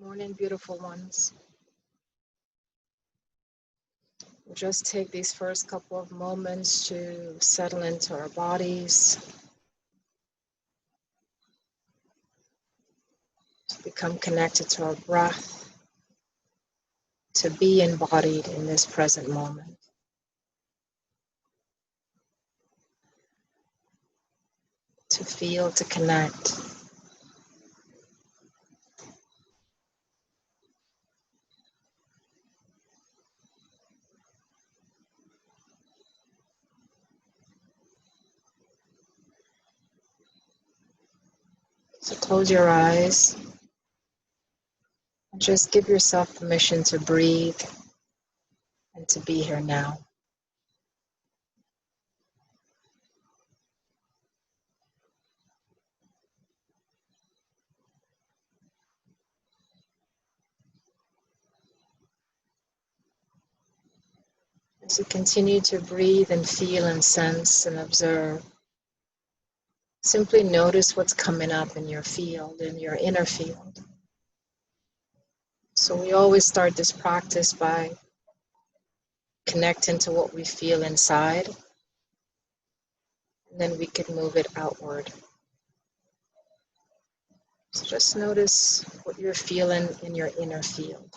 Morning, beautiful ones. We'll just take these first couple of moments to settle into our bodies, to become connected to our breath, to be embodied in this present moment. To feel, to connect. So close your eyes and just give yourself permission to breathe and to be here now. As you continue to breathe and feel and sense and observe, simply notice what's coming up in your field, in your inner field. So we always start this practice by connecting to what we feel inside, and then we could move it outward. So just notice what you're feeling in your inner field.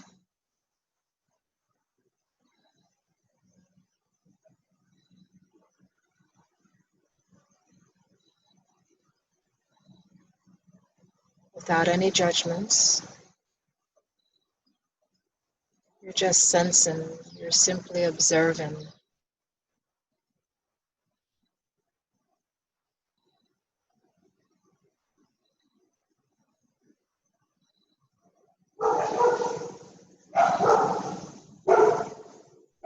Without any judgments, you're just sensing, you're simply observing.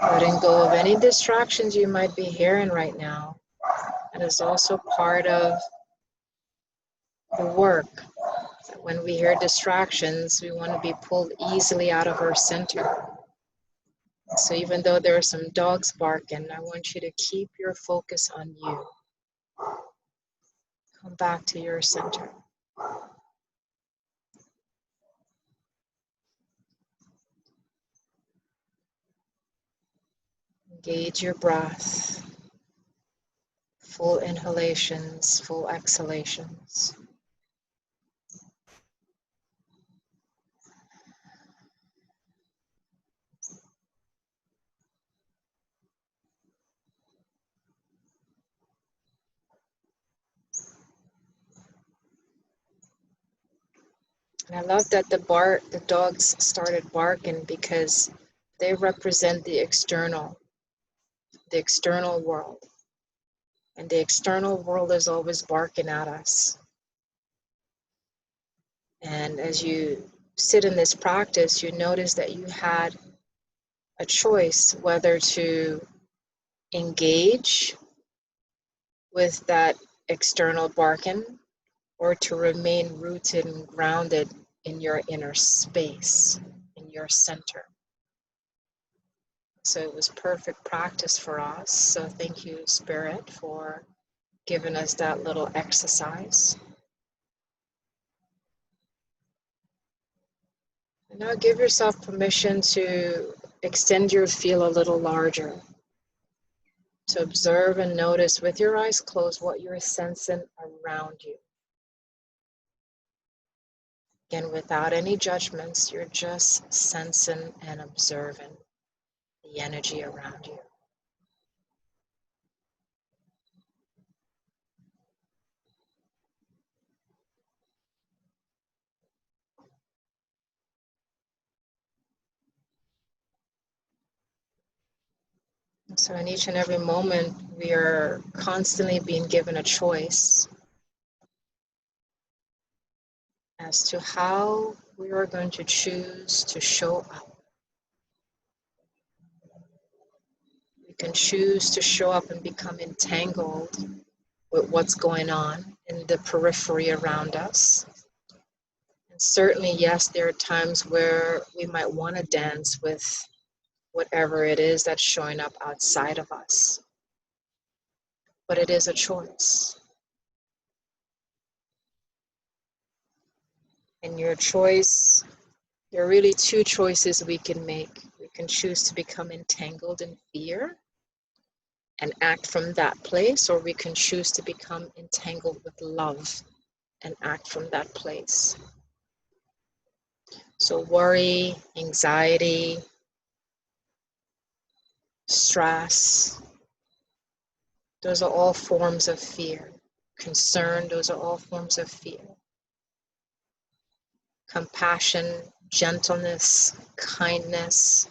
Letting go of any distractions you might be hearing right now. That is also part of the work. When we hear distractions, we want to be pulled easily out of our center. So even though there are some dogs barking, I want you to keep your focus on you. Come back to your center. Engage your breath. Full inhalations, full exhalations. And I love that the dogs started barking because they represent the external world. And the external world is always barking at us. And as you sit in this practice, you notice that you had a choice whether to engage with that external barking or to remain rooted and grounded in your inner space, in your center. So it was perfect practice for us. So thank you, Spirit, for giving us that little exercise. And now give yourself permission to extend your feel a little larger. To observe and notice with your eyes closed what you're sensing around you. Again, without any judgments, you're just sensing and observing the energy around you. So in each and every moment, we are constantly being given a choice as to how we are going to choose to show up. We can choose to show up and become entangled with what's going on in the periphery around us. And certainly, yes, there are times where we might want to dance with whatever it is that's showing up outside of us. But it is a choice. And your choice There are really two choices we can make. We can choose to become entangled in fear and act from that place, or we can choose to become entangled with love and act from that place. So worry, anxiety, stress, those are all forms of fear. Concern, those are all forms of fear. Compassion, gentleness, kindness,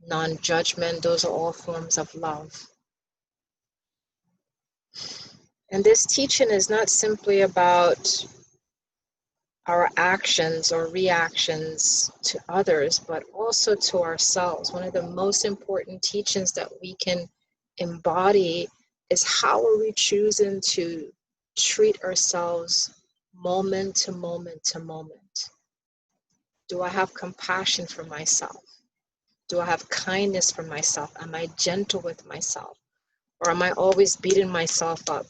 non-judgment, those are all forms of love. And this teaching is not simply about our actions or reactions to others, but also to ourselves. One of the most important teachings that we can embody is how are we choosing to treat ourselves moment to moment to moment. Do I have compassion for myself? Do I have kindness for myself? Am I gentle with myself? Or am I always beating myself up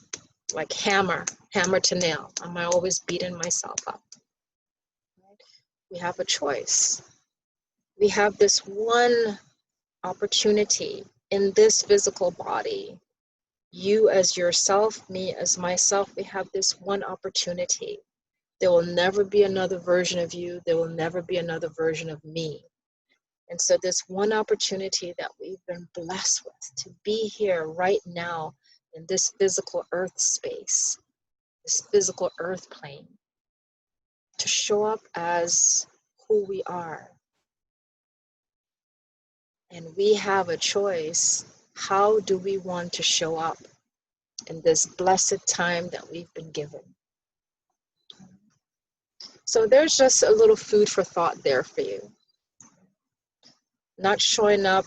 like hammer to nail? Am I always beating myself up? We have a choice. We have this one opportunity in this physical body. You as yourself, me as myself, we have this one opportunity. There will never be another version of you. There will never be another version of me. And so this one opportunity that we've been blessed with to be here right now in this physical earth space, this physical earth plane, to show up as who we are. And we have a choice. How do we want to show up in this blessed time that we've been given? So there's just a little food for thought there for you. Not showing up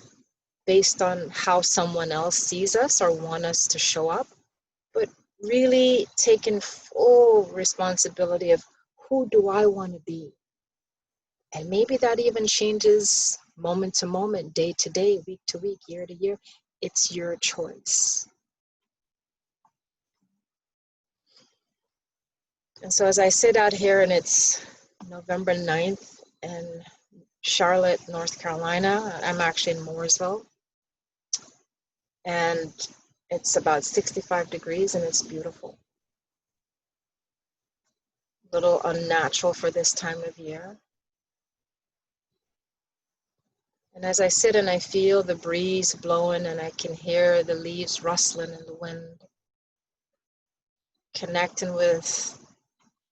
based on how someone else sees us or want us to show up, but really taking full responsibility of who do I want to be? And maybe that even changes moment to moment, day to day, week to week, year to year. It's your choice. And so as I sit out here and it's November 9th in Charlotte, North Carolina, I'm actually in Mooresville, and it's about 65 degrees and it's beautiful. A little unnatural for this time of year. And as I sit and I feel the breeze blowing and I can hear the leaves rustling in the wind, connecting with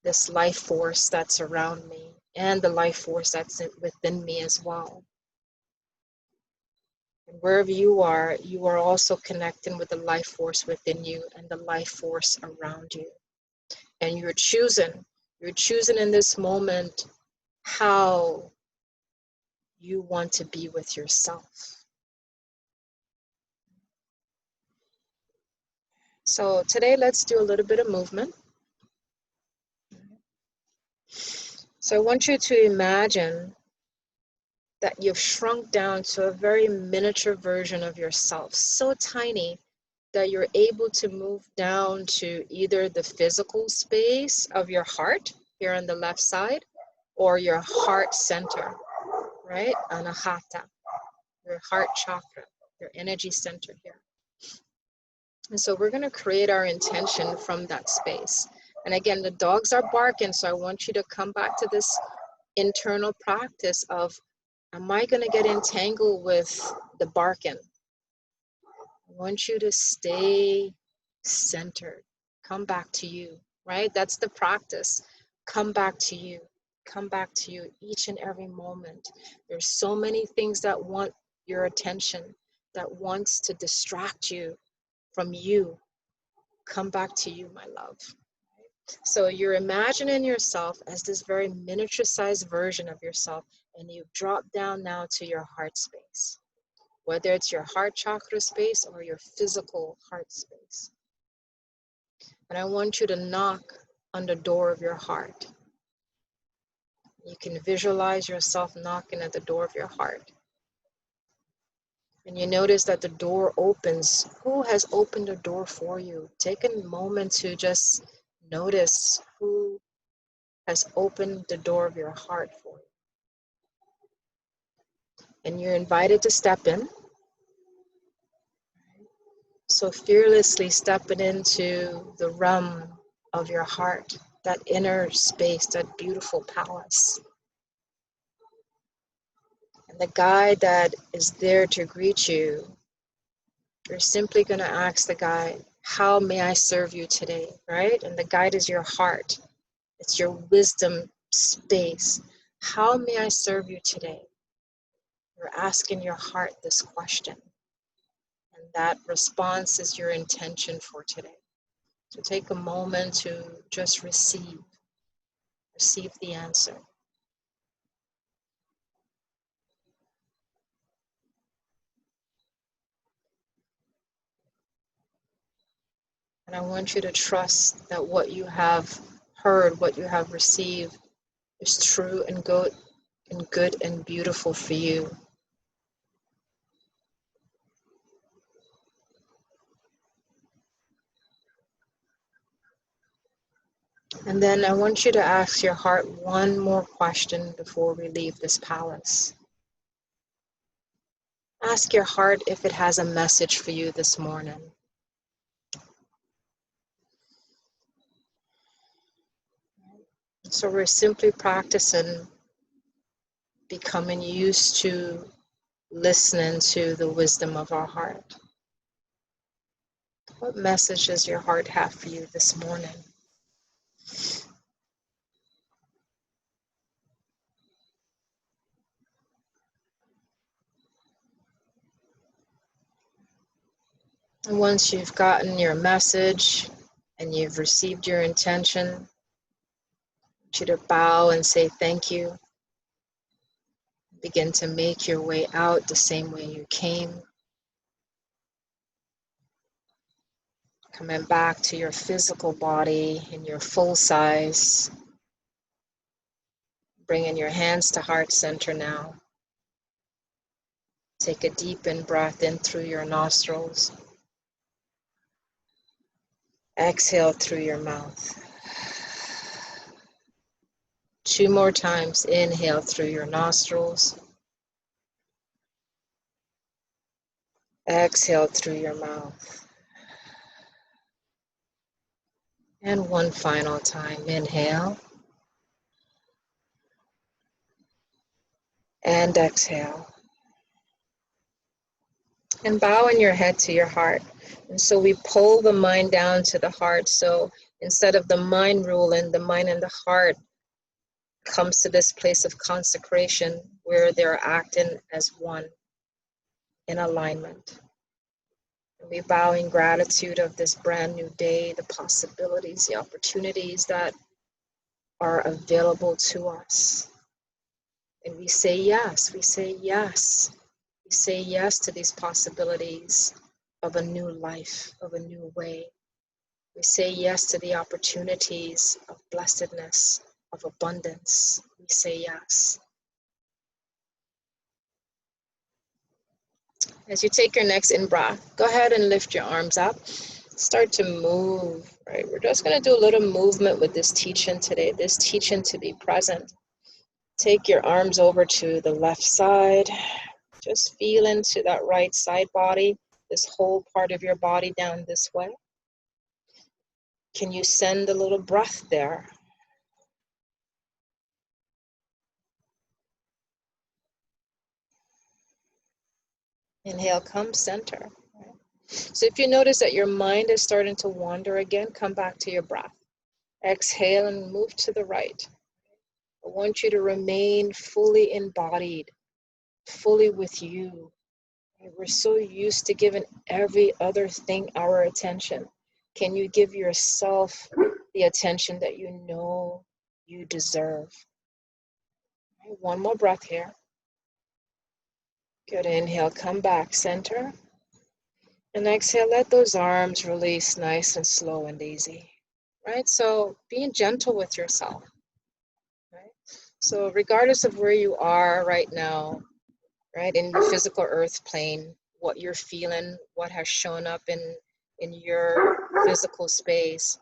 this life force that's around me and the life force that's within me as well. And wherever you are also connecting with the life force within you and the life force around you. And you're choosing in this moment how you want to be with yourself. So today, let's do a little bit of movement. So I want you to imagine that you've shrunk down to a very miniature version of yourself, so tiny that you're able to move down to either the physical space of your heart here on the left side, or your heart center, right? Anahata, your heart chakra, your energy center here. And so we're going to create our intention from that space. And again, the dogs are barking, so I want you to come back to this internal practice of, am I going to get entangled with the barking? I want you to stay centered. Come back to you, right? That's the practice. Come back to you. Come back to you each and every moment. There's so many things that want your attention, that wants to distract you from you. Come back to you, my love. So you're imagining yourself as this very miniature sized version of yourself, and you drop down now to your heart space, whether it's your heart chakra space or your physical heart space. And I want you to knock on the door of your heart. You can visualize yourself knocking at the door of your heart. And you notice that the door opens. Who has opened the door for you? Take a moment to just notice who has opened the door of your heart for you. and you're invited to step in. So fearlessly stepping into the realm of your heart, that inner space, that beautiful palace. And the guide that is there to greet you, you're simply going to ask the guide, how may I serve you today, right? And the guide is your heart. It's your wisdom space. How may I serve you today? You're asking your heart this question. And that response is your intention for today. So take a moment to just receive the answer. And I want you to trust that what you have heard, what you have received is true and good and beautiful for you. And then I want you to ask your heart one more question before we leave this palace. Ask your heart if it has a message for you this morning. So we're simply practicing becoming used to listening to the wisdom of our heart. What message does your heart have for you this morning? And once you've gotten your message and you've received your intention, I want you to bow and say thank you. Begin to make your way out the same way you came. Coming back to your physical body in your full size. Bringing your hands to heart center now. Take a deep in-breath in through your nostrils. Exhale through your mouth. 2 more times. Inhale through your nostrils. Exhale through your mouth. And 1 final time. Inhale. And exhale. And bowing your head to your heart. And so we pull the mind down to the heart. So instead of the mind ruling, the mind and the heart comes to this place of consecration where they're acting as one in alignment. And we bow in gratitude of this brand new day, the possibilities, the opportunities that are available to us. And we say yes, we say yes. We say yes to these possibilities of a new life, of a new way. We say yes to the opportunities of blessedness, of abundance. We say yes. As you take your next in-breath, go ahead and lift your arms up. Start to move, right? We're just going to do a little movement with this teaching today, this teaching to be present. Take your arms over to the left side. Just feel into that right side body, this whole part of your body down this way. Can you send a little breath there? Inhale, come center. So if you notice that your mind is starting to wander again, come back to your breath. Exhale and move to the right. I want you to remain fully embodied, fully with you. We're so used to giving every other thing our attention. Can you give yourself the attention that you know you deserve? One more breath here. Good. Inhale, come back, center. And exhale, let those arms release nice and slow and easy. Right? So being gentle with yourself. Right? So regardless of where you are right now, right, in the physical earth plane, what you're feeling, what has shown up in your physical space,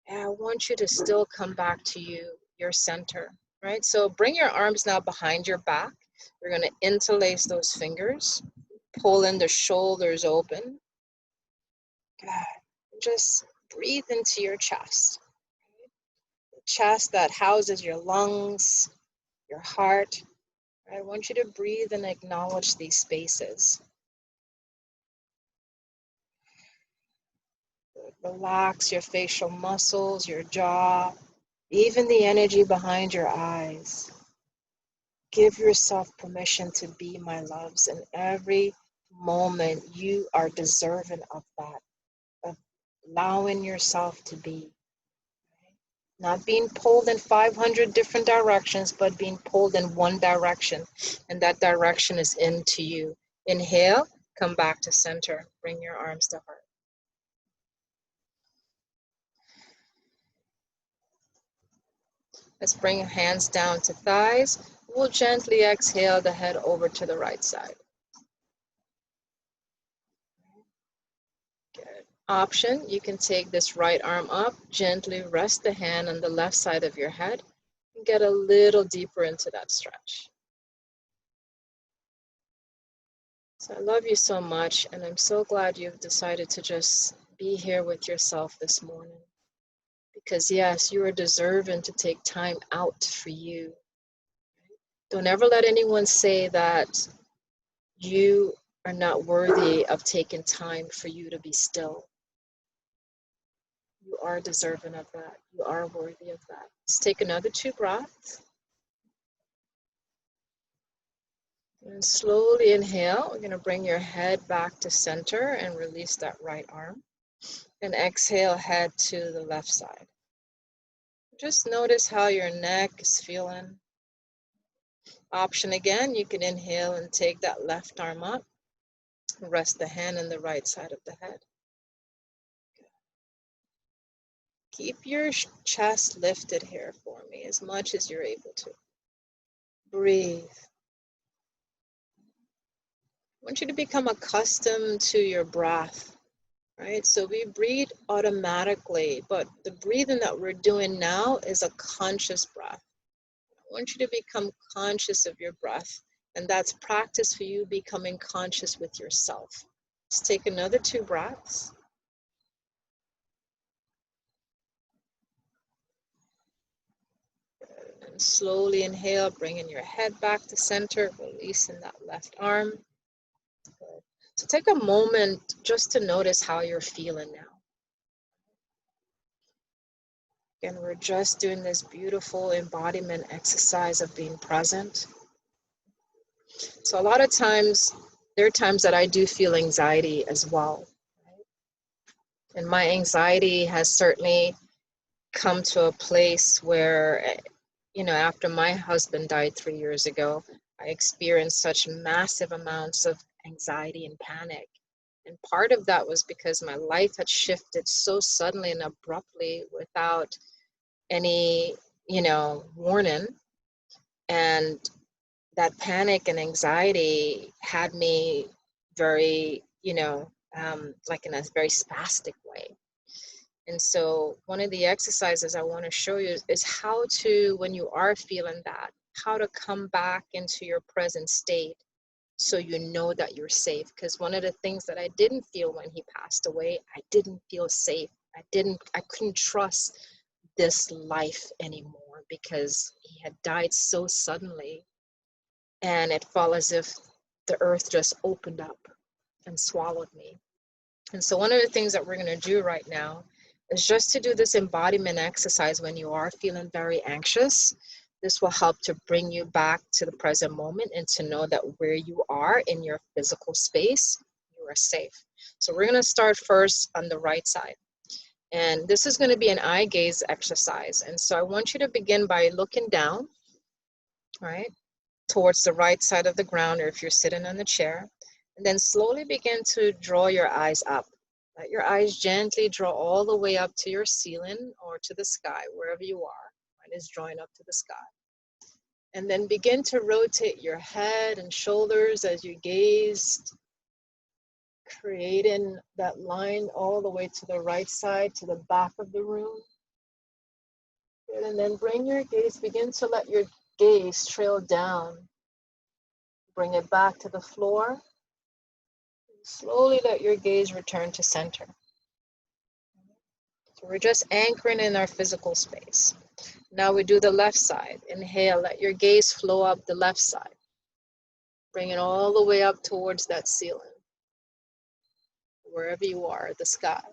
I want you to still come back to your center, right? So bring your arms now behind your back We're going to interlace those fingers, pull in the shoulders open. Good. Just breathe into your chest. The chest that houses your lungs, your heart. I want you to breathe and acknowledge these spaces. Relax your facial muscles, your jaw, even the energy behind your eyes. Give yourself permission to be, my loves, in every moment. You are deserving of that, of allowing yourself to be. Not being pulled in 500 different directions, but being pulled in one direction, and that direction is into you. Inhale, come back to center. Bring your arms to heart. Let's bring your hands down to thighs. We'll gently exhale the head over to the right side. Good. Option, you can take this right arm up, gently rest the hand on the left side of your head, and get a little deeper into that stretch. So I love you so much, and I'm so glad you've decided to just be here with yourself this morning. Because yes, you are deserving to take time out for you. Don't ever let anyone say that you are not worthy of taking time for you to be still. You are deserving of that. You are worthy of that. Let's take another 2 breaths. And slowly inhale. We're going to bring your head back to center and release that right arm. And exhale, head to the left side. Just notice how your neck is feeling. Option again, you can inhale and take that left arm up. Rest the hand on the right side of the head. Keep your chest lifted here for me as much as you're able to. Breathe. I want you to become accustomed to your breath, right? So we breathe automatically, but the breathing that we're doing now is a conscious breath. I want you to become conscious of your breath, and that's practice for you becoming conscious with yourself. Let's take another 2 breaths. And slowly inhale, bringing your head back to center, releasing that left arm. Good. So take a moment just to notice how you're feeling now. Again, we're just doing this beautiful embodiment exercise of being present. So a lot of times, there are times that I do feel anxiety as well. And my anxiety has certainly come to a place where, you know, after my husband died 3 years ago, I experienced such massive amounts of anxiety and panic. And part of that was because my life had shifted so suddenly and abruptly without any, you know, warning. And that panic and anxiety had me very, you know, like in a very spastic way. And so one of the exercises I want to show you is how to, when you are feeling that, how to come back into your present state so you know that you're safe. Because one of the things that I didn't feel when he passed away, I didn't feel safe. I couldn't trust this life anymore because he had died so suddenly. And it felt as if the earth just opened up and swallowed me. And so one of the things that we're going to do right now is just to do this embodiment exercise when you are feeling very anxious. This will help to bring you back to the present moment and to know that where you are in your physical space, you are safe. So we're going to start first on the right side. And this is going to be an eye gaze exercise. And so I want you to begin by looking down, right, towards the right side of the ground, or if you're sitting on the chair, and then slowly begin to draw your eyes up. Let your eyes gently draw all the way up to your ceiling or to the sky, wherever you are. Mine is drawing up to the sky. And then begin to rotate your head and shoulders as you gaze, creating that line all the way to the right side, to the back of the room. And then bring your gaze, begin to let your gaze trail down bring it back to the floor. Slowly let your gaze return to center. So we're just anchoring in our physical space. Now we do the left side. Inhale, let your gaze flow up the left side. Bring it all the way up towards that ceiling, wherever you are, the sky.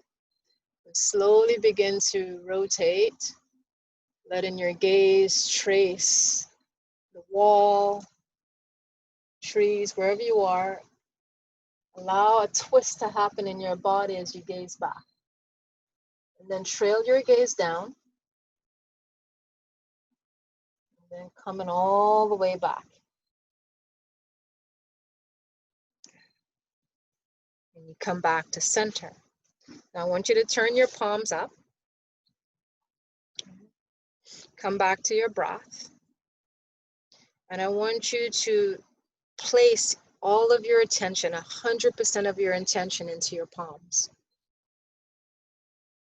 And slowly begin to rotate, letting your gaze trace the wall, trees, wherever you are. Allow a twist to happen in your body as you gaze back. And then trail your gaze down. And then coming all the way back. And you come back to center. Now I want you to turn your palms up. Come back to your breath. And I want you to place all of your attention, 100% of your intention into your palms.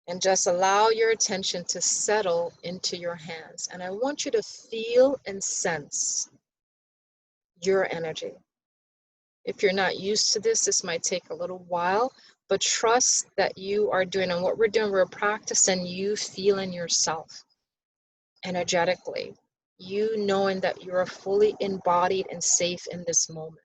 And just allow your attention to settle into your hands. And I want you to feel and sense your energy. If you're not used to this, this might take a little while, but trust that you are doing, and what we're doing, we're practicing you feeling yourself energetically. You knowing that you are fully embodied and safe in this moment.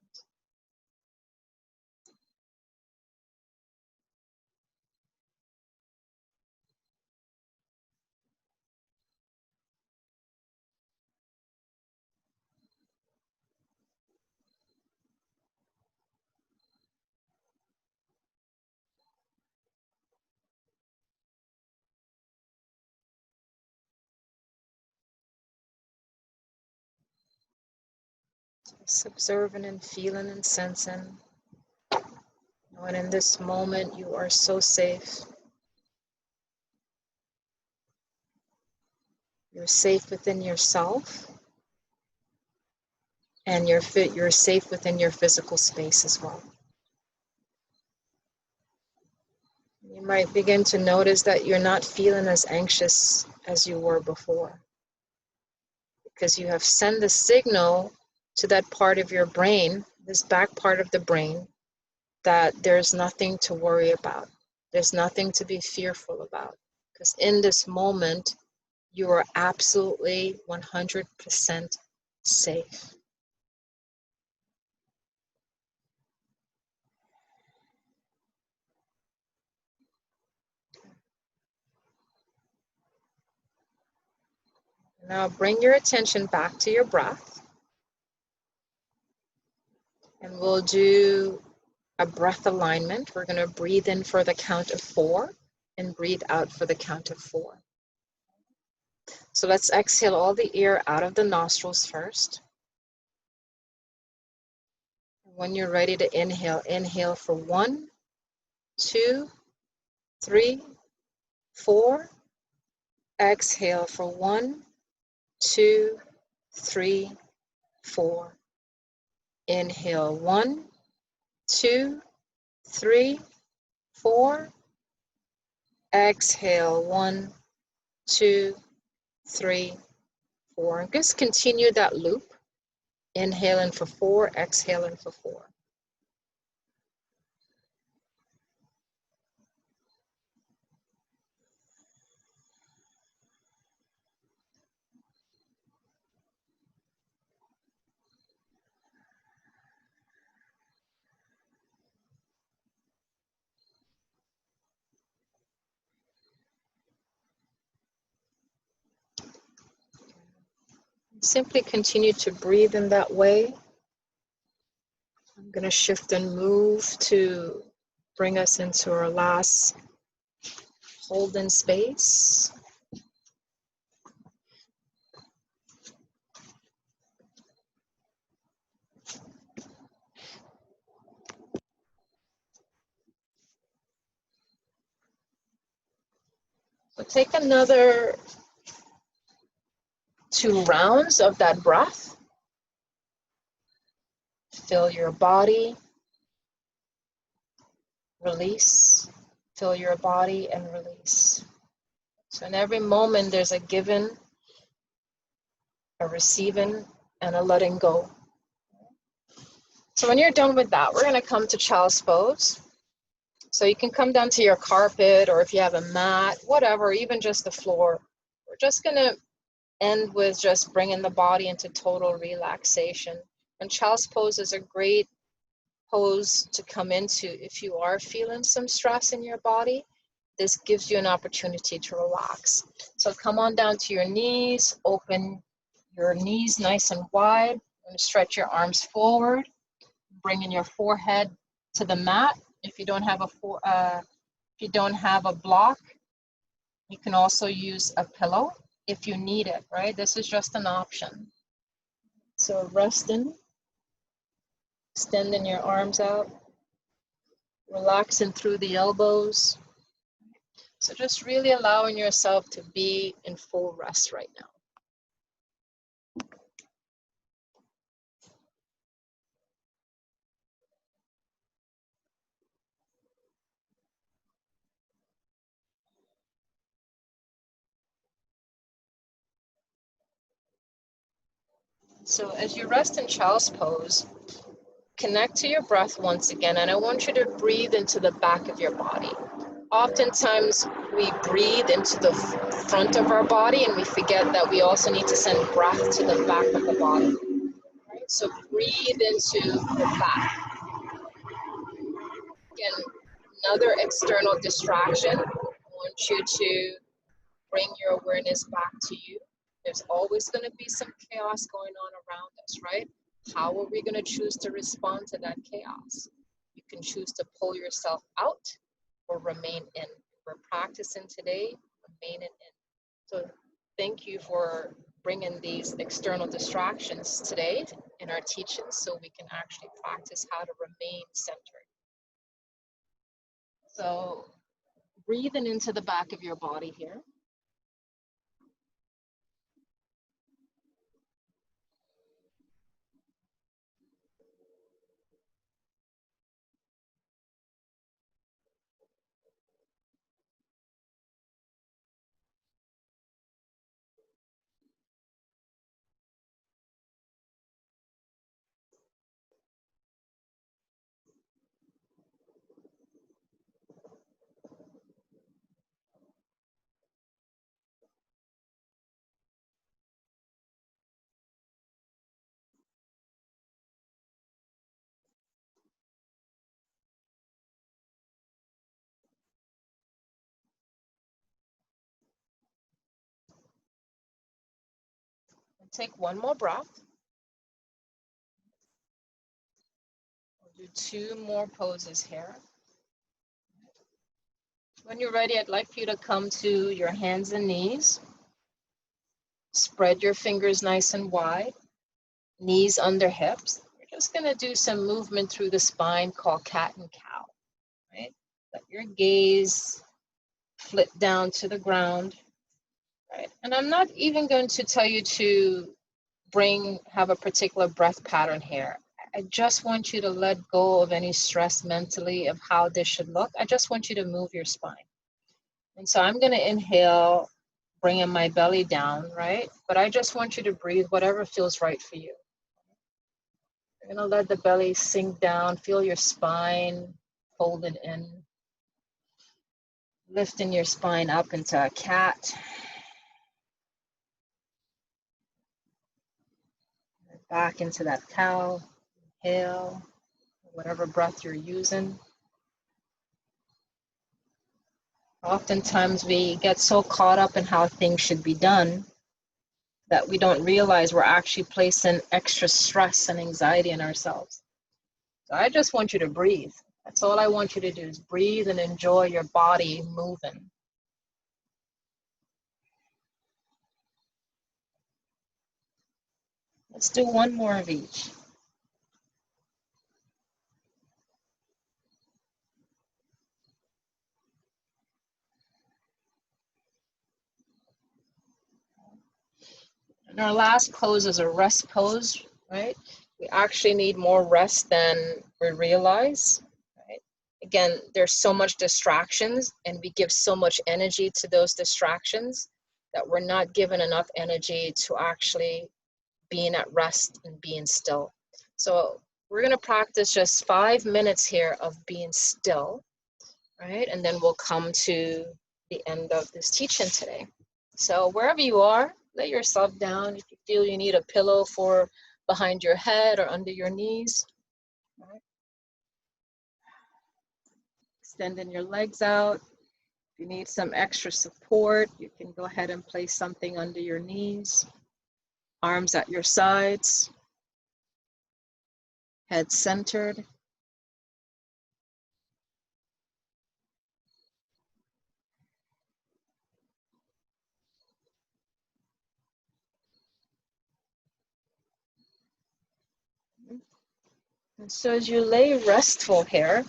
Just observing and feeling and sensing. Knowing in this moment you are so safe. You're safe within yourself. And you're safe within your physical space as well. You might begin to notice that you're not feeling as anxious as you were before. Because you have sent the signal to that part of your brain, this back part of the brain, that there's nothing to worry about. There's nothing to be fearful about. Because in this moment, you are absolutely 100% safe. Now bring your attention back to your breath. And we'll do a breath alignment. We're going to breathe in for the count of 4 and breathe out for the count of 4. So let's exhale all the air out of the nostrils first. When you're ready to inhale, inhale for 1, 2, 3, 4. Exhale for 1, 2, 3, 4. Inhale 1, 2, 3, 4. Exhale 1, 2, 3, 4. And just continue that loop. Inhaling for 4, exhaling for 4. Simply continue to breathe in that way. I'm going to shift and move to bring us into our last holding space. So take another 2 rounds of that breath. Fill your body, release, fill your body and release. So in every moment there's a giving, a receiving, and a letting go. So when you're done with that, we're going to come to child's pose. So you can come down to your carpet, or if you have a mat, whatever, even just the floor. We're just going to end with just bringing the body into total relaxation. And child's pose is a great pose to come into if you are feeling some stress in your body. This gives you an opportunity to relax. So come on down to your knees, open your knees nice and wide, and stretch your arms forward, bringing your forehead to the mat. If you don't have a block, you can also use a pillow if you need it, right? This is just an option. So resting, extending your arms out, relaxing through the elbows. So just really allowing yourself to be in full rest right now. So as you rest in child's pose, connect to your breath once again, and I want you to breathe into the back of your body. Oftentimes we breathe into the front of our body and we forget that we also need to send breath to the back of the body. Right? So breathe into the back. Again, another external distraction. I want you to bring your awareness back to you. There's always going to be some chaos going on around us, right? How are we going to choose to respond to that chaos? You can choose to pull yourself out or remain in. We're practicing today, remaining in. So thank you for bringing these external distractions today in our teachings so we can actually practice how to remain centered. So breathing into the back of your body here. And take one more breath. We'll do 2 more poses here. When you're ready, I'd like for you to come to your hands and knees. Spread your fingers nice and wide, knees under hips. You're just going to do some movement through the spine called cat and cow, right? Let your gaze flip down to the ground, right? And I'm not even going to tell you to have a particular breath pattern here. I just want you to let go of any stress mentally of how this should look. I just want you to move your spine. And so I'm going to inhale, bringing my belly down, right? But I just want you to breathe whatever feels right for you. You're going to let the belly sink down, feel your spine folded in, lifting your spine up into a cat. Back into that cow, inhale, whatever breath you're using. Oftentimes we get so caught up in how things should be done that we don't realize we're actually placing extra stress and anxiety in ourselves. So I just want you to breathe. That's all I want you to do is breathe and enjoy your body moving. Let's do 1 more of each. And our last pose is a rest pose, right? We actually need more rest than we realize, right? Again, there's so much distractions and we give so much energy to those distractions that we're not given enough energy to actually being at rest and being still. So We're going to practice just 5 minutes here of being still, right? And then we'll come to the end of this teaching today. So wherever you are, lay yourself down. If you feel you need a pillow for behind your head or under your knees, right? Extending your legs out. If you need some extra support, you can go ahead and place something under your knees. Arms at your sides. Head centered. And so as you lay restful here,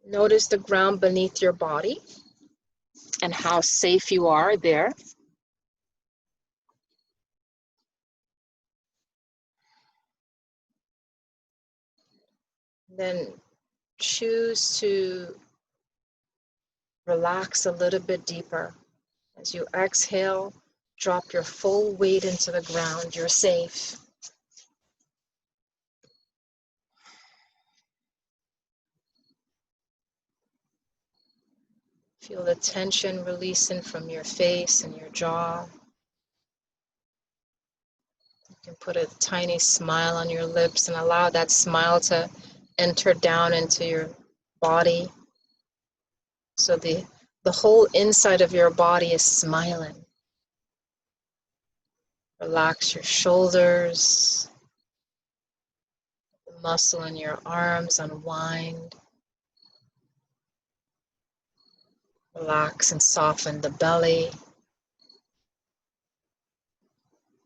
notice the ground beneath your body and how safe you are there. Then choose to relax a little bit deeper. As you exhale, drop your full weight into the ground. You're safe. Feel the tension releasing from your face and your jaw. You can put a tiny smile on your lips and allow that smile to enter down into your body. So the whole inside of your body is smiling. Relax your shoulders, the muscle in your arms unwind. Relax and soften the belly.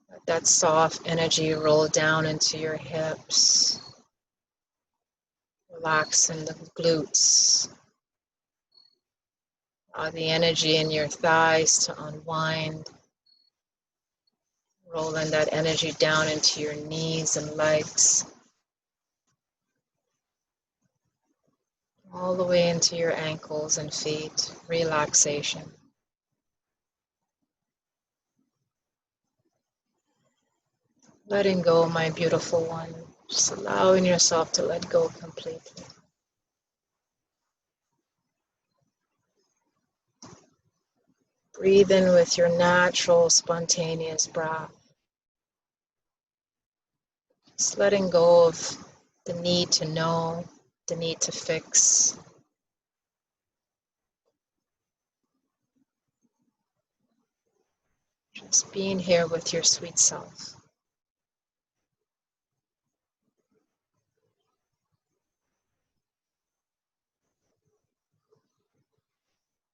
Let that soft energy roll down into your hips. Relax in the glutes. Allow the energy in your thighs to unwind. Rolling that energy down into your knees and legs. All the way into your ankles and feet. Relaxation. Letting go, my beautiful one. Just allowing yourself to let go completely. Breathe in with your natural, spontaneous breath. Just letting go of the need to know, the need to fix. Just being here with your sweet self.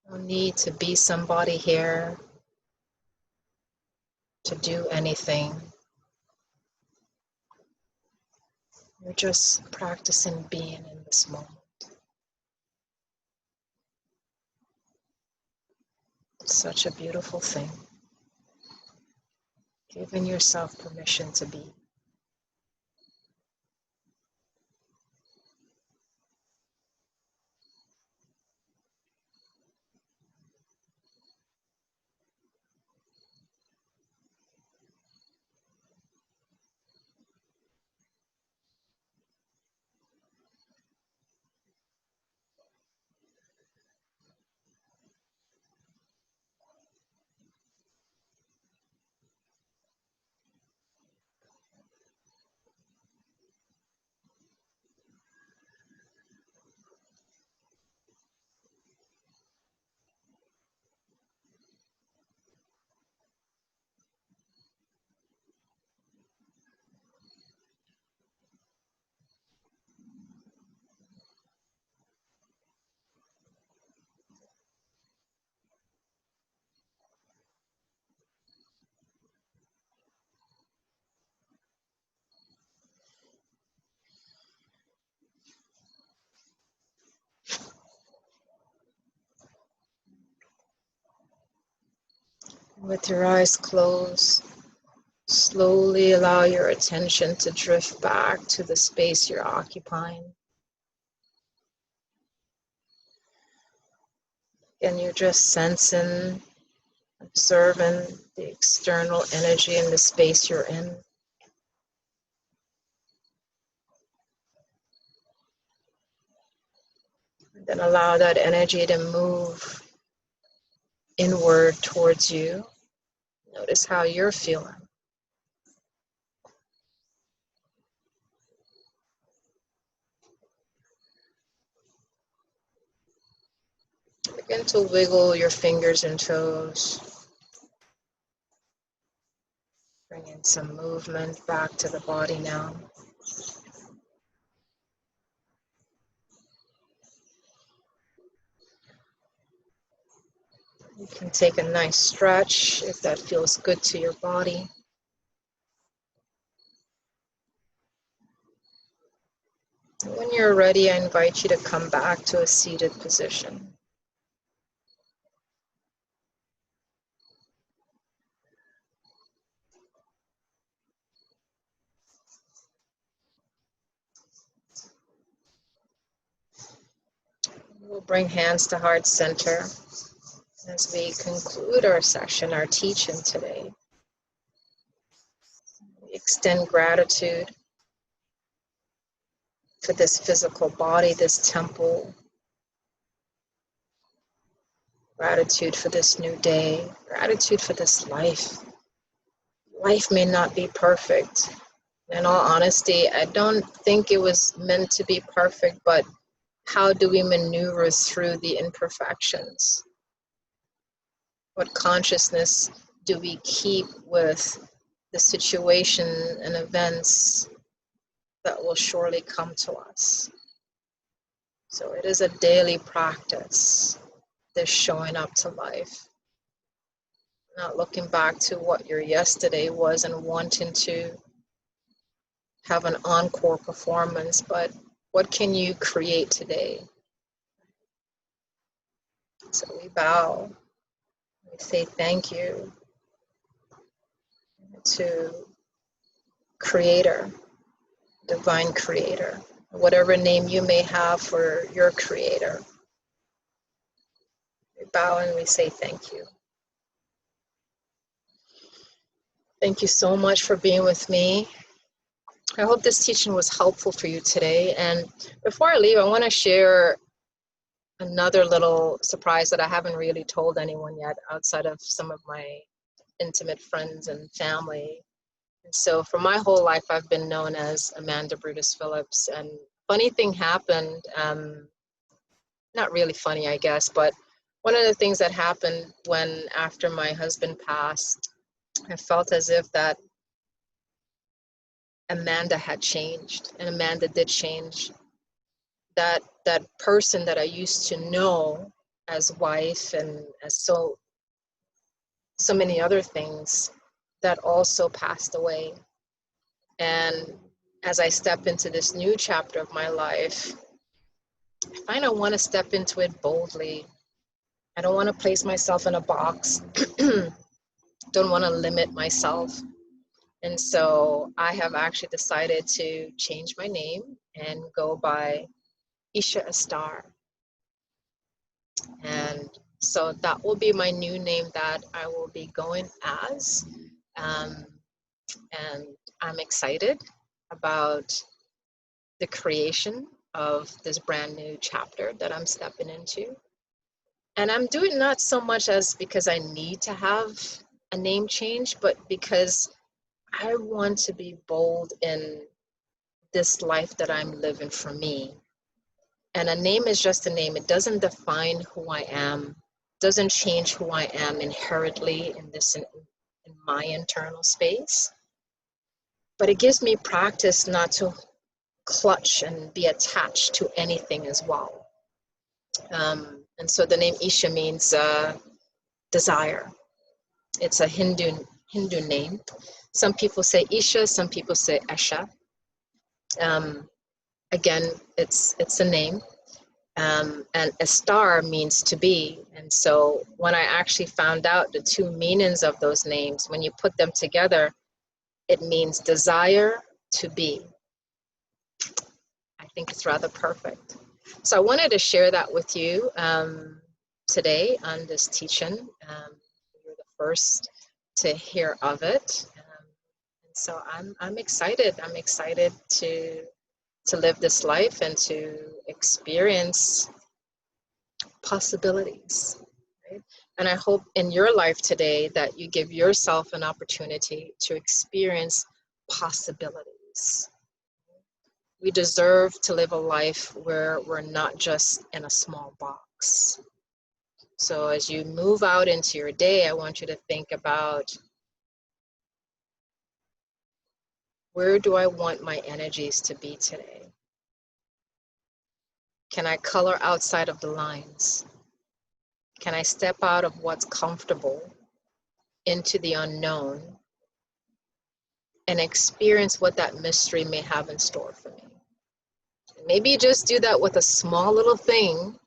No need to be somebody here, to do anything. You're just practicing being in this moment. Such a beautiful thing. Giving yourself permission to be. With your eyes closed, slowly allow your attention to drift back to the space you're occupying. And you're just sensing, observing the external energy in the space you're in. Then allow that energy to move inward towards you. Notice how you're feeling. Begin to wiggle your fingers and toes. Bring in some movement back to the body now. You can take a nice stretch if that feels good to your body. When you're ready, I invite you to come back to a seated position. We'll bring hands to heart center as we conclude our session, our teaching today. We extend gratitude for this physical body, this temple. Gratitude for this new day. Gratitude for this life. Life may not be perfect. In all honesty, I don't think it was meant to be perfect, but how do we maneuver through the imperfections? What consciousness do we keep with the situation and events that will surely come to us? So it is a daily practice, this showing up to life. Not looking back to what your yesterday was and wanting to have an encore performance, but what can you create today? So we bow, we say thank you to Creator, Divine Creator, whatever name you may have for your Creator. We bow and we say thank you. Thank you so much for being with me. I hope this teaching was helpful for you today. And before I leave, I want to share another little surprise that I haven't really told anyone yet outside of some of my intimate friends and family. And so for my whole life, I've been known as Amanda Brutus Phillips. And funny thing happened, not really funny, I guess, but one of the things that happened when after my husband passed, I felt as if that Amanda had changed, and Amanda did change. That person that I used to know as wife and as so many other things, that also passed away. And as I step into this new chapter of my life, I find I want to step into it boldly. I don't want to place myself in a box. Don't want to limit myself. And so I have actually decided to change my name and go by Esha Star. And so that will be my new name that I will be going as. And I'm excited about the creation of this brand new chapter that I'm stepping into. And I'm doing not so much as because I need to have a name change, but because I want to be bold in this life that I'm living for me. And a name is just a name. It doesn't define who I am, doesn't change who I am inherently in my internal space. But it gives me practice not to clutch and be attached to anything as well. And so the name Esha means desire. It's a Hindu name. Some people say Esha, some people say Esha. Again, it's a name. And a star means to be. And so when I actually found out the two meanings of those names, when you put them together, it means desire to be. I think it's rather perfect. So I wanted to share that with you today on this teaching. You're the first to hear of it. And so I'm excited. I'm excited to live this life and to experience possibilities. Right? And I hope in your life today that you give yourself an opportunity to experience possibilities. We deserve to live a life where we're not just in a small box. So as you move out into your day, I want you to think about, where do I want my energies to be today? Can I color outside of the lines? Can I step out of what's comfortable into the unknown and experience what that mystery may have in store for me? Maybe you just do that with a small little thing,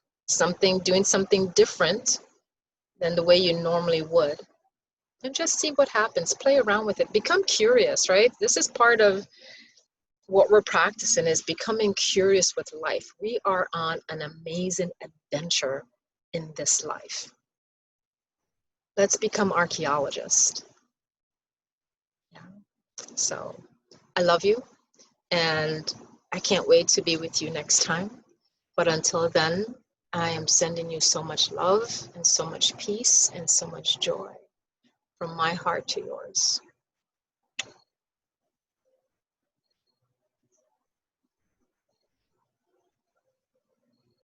doing something different than the way you normally would. And just see what happens. Play around with it. Become curious, right? This is part of what we're practicing, is becoming curious with life. We are on an amazing adventure in this life. Let's become archaeologists. Yeah. So I love you, and I can't wait to be with you next time. But until then, I am sending you so much love and so much peace and so much joy from my heart to yours.